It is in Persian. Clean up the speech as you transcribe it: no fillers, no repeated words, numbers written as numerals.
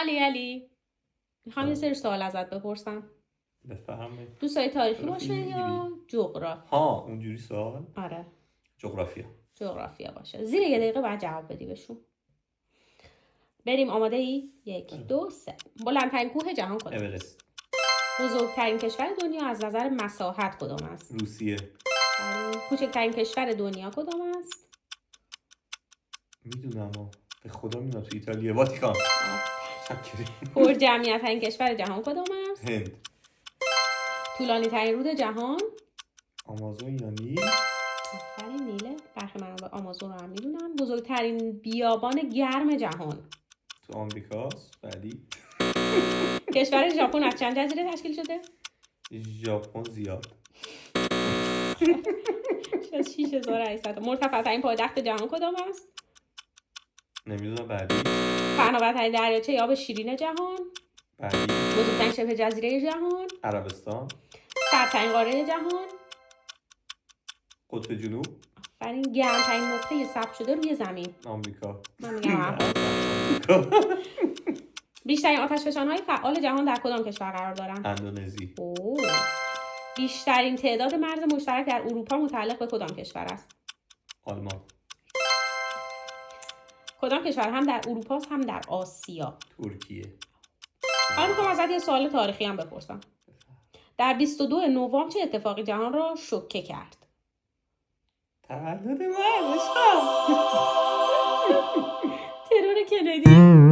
علی میخوام یه سری سوال ازت بپرسم. بفرمایید. دوست داری تاریخی باشه یا جغرافی؟ ها اونجوری سوال؟ آره جغرافیا باشه. زیر یه دقیقه باید جواب بدی بهشون. بریم. آماده ای؟ 1 2 3. بلندترین کوه جهان کدام؟ اورست. بزرگترین کشور دنیا از نظر مساحت کدام است؟ روسیه. کوچکترین کشور دنیا کدام است؟ میدونم به خدا میدونم. تو ایتالیا. واتیکان. پر جمعیت ترین کشور جهان کدام است؟ هند. طولانی ترین رود جهان؟ آمازون یا نیل؟ آفرین، نیله. برخی منابع آمازون رو هم میدونم. بزرگترین بیابان گرم جهان تو آمریکاست. بعدی کشور ژاپن از چند جزیره تشکیل شده؟ ژاپن زیاد. 6800. مرتفع ترین پایتخت جهان کدام است؟ نمیدونم. بعدی پهناورترین دریاچه آب شیرین جهان؟ بعدی بزرگترین شبه جزیره جهان؟ عربستان. سردترین قاره جهان؟ قطب جنوب. آفرین. گرمترین نقطه ثبت شده روی زمین؟ آمریکا. من میگم بیشترین آتشفشان‌های فعال جهان در کدام کشور قرار دارند؟ اندونزی. بیشترین تعداد مرز مشترک در اروپا متعلق به کدام کشور است؟ آلمان. کدام کشور هم در اروپا است هم در آسیا؟ ترکیه. حالا میخوام ازت یه سوال تاریخی هم بپرسم. در 22 نوامبر چه اتفاقی جهان را شوکه کرد؟ تولد من. ترور کندی.